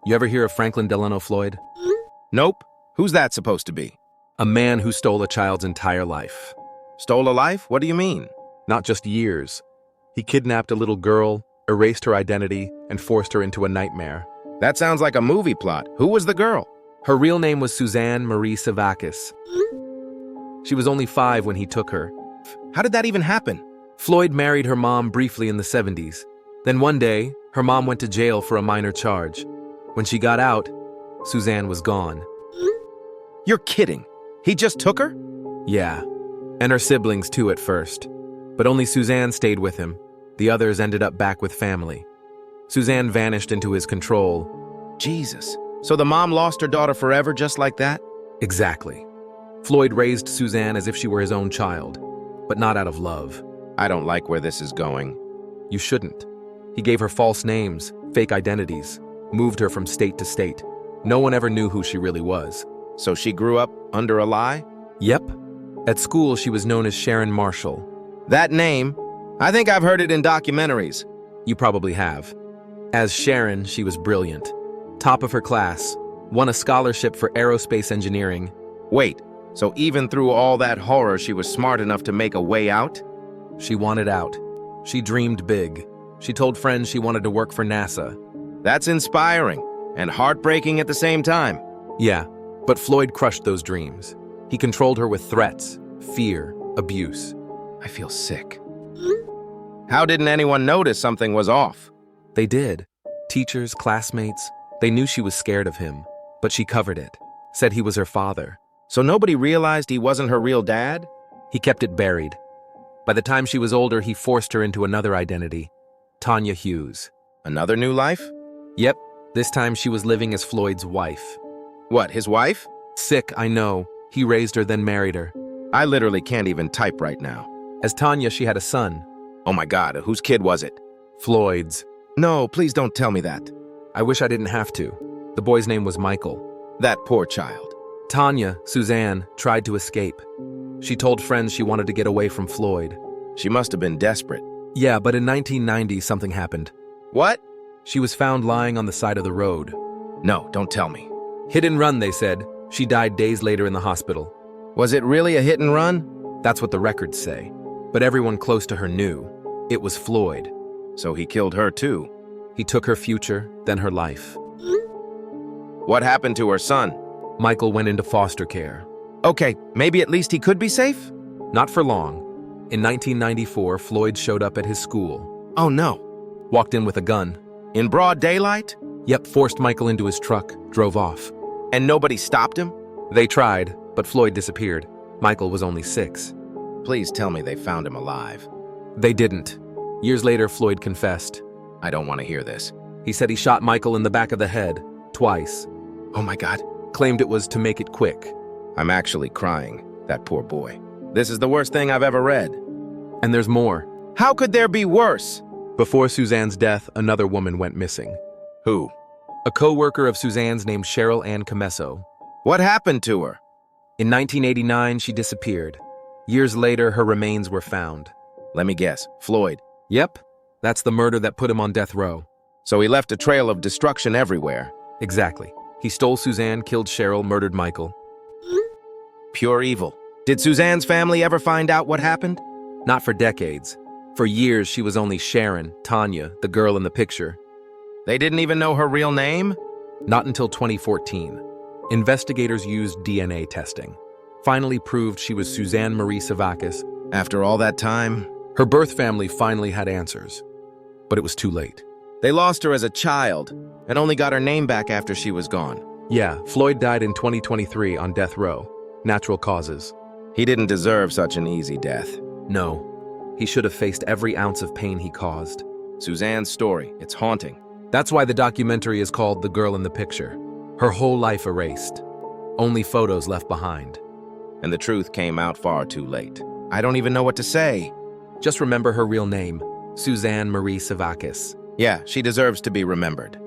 You ever hear of Franklin Delano Floyd? Nope. Who's that supposed to be? A man who stole a child's entire life. Stole a life? What do you mean? Not just years. He kidnapped a little girl, erased her identity, and forced her into a nightmare. That sounds like a movie plot. Who was the girl? Her real name was Suzanne Marie Sevakis. She was only 5 when he took her. How did that even happen? Floyd married her mom briefly in the 70s. Then one day, her mom went to jail for a minor charge. When she got out, Suzanne was gone. You're kidding. He just took her? Yeah, and her siblings too at first. But only Suzanne stayed with him. The others ended up back with family. Suzanne vanished into his control. Jesus. So the mom lost her daughter forever just like that? Exactly. Floyd raised Suzanne as if she were his own child, but not out of love. I don't like where this is going. You shouldn't. He gave her false names, fake identities, moved her from state to state. No one ever knew who she really was. So she grew up under a lie? Yep. At school, she was known as Sharon Marshall. That name? I think I've heard it in documentaries. You probably have. As Sharon, she was brilliant. Top of her class, won a scholarship for aerospace engineering. Wait, so even through all that horror, she was smart enough to make a way out? She wanted out. She dreamed big. She told friends she wanted to work for NASA. That's inspiring and heartbreaking at the same time. Yeah, but Floyd crushed those dreams. He controlled her with threats, fear, abuse. I feel sick. How didn't anyone notice something was off? They did. Teachers, classmates, they knew she was scared of him, but she covered it, said he was her father. So nobody realized he wasn't her real dad? He kept it buried. By the time she was older, he forced her into another identity, Tanya Hughes. Another new life? Yep, this time she was living as Floyd's wife. What, his wife? Sick, I know. He raised her, then married her. I literally can't even type right now. As Tanya, she had a son. Oh my God, whose kid was it? Floyd's. No, please don't tell me that. I wish I didn't have to. The boy's name was Michael. That poor child. Tanya, Suzanne, tried to escape. She told friends she wanted to get away from Floyd. She must have been desperate. Yeah, but in 1990, something happened. What? She was found lying on the side of the road. No, don't tell me. Hit and run, they said. She died days later in the hospital. Was it really a hit and run? That's what the records say. But everyone close to her knew. It was Floyd. So he killed her too. He took her future, then her life. What happened to her son? Michael went into foster care. Okay, maybe at least he could be safe? Not for long. In 1994, Floyd showed up at his school. Oh no. Walked in with a gun. In broad daylight? Yep, forced Michael into his truck, drove off. And nobody stopped him? They tried, but Floyd disappeared. Michael was only 6. Please tell me they found him alive. They didn't. Years later, Floyd confessed. I don't want to hear this. He said he shot Michael in the back of the head, twice. Oh my God. Claimed it was to make it quick. I'm actually crying. That poor boy. This is the worst thing I've ever read. And there's more. How could there be worse? Before Suzanne's death, another woman went missing. Who? A co-worker of Suzanne's named Cheryl Ann Commesso. What happened to her? In 1989, she disappeared. Years later, her remains were found. Let me guess. Floyd. Yep, that's the murder that put him on death row. So he left a trail of destruction everywhere. Exactly. He stole Suzanne, killed Cheryl, murdered Michael. Pure evil. Did Suzanne's family ever find out what happened? Not for decades. For years, she was only Sharon, Tanya, the girl in the picture. They didn't even know her real name? Not until 2014. Investigators used DNA testing. Finally proved she was Suzanne Marie Sevakis. After all that time? Her birth family finally had answers. But it was too late. They lost her as a child and only got her name back after she was gone. Yeah, Floyd died in 2023 on death row. Natural causes. He didn't deserve such an easy death. No. He should have faced every ounce of pain he caused. Suzanne's story, it's haunting. That's why the documentary is called The Girl in the Picture. Her whole life erased. Only photos left behind. And the truth came out far too late. I don't even know what to say. Just remember her real name, Suzanne Marie Sevakis. Yeah, she deserves to be remembered.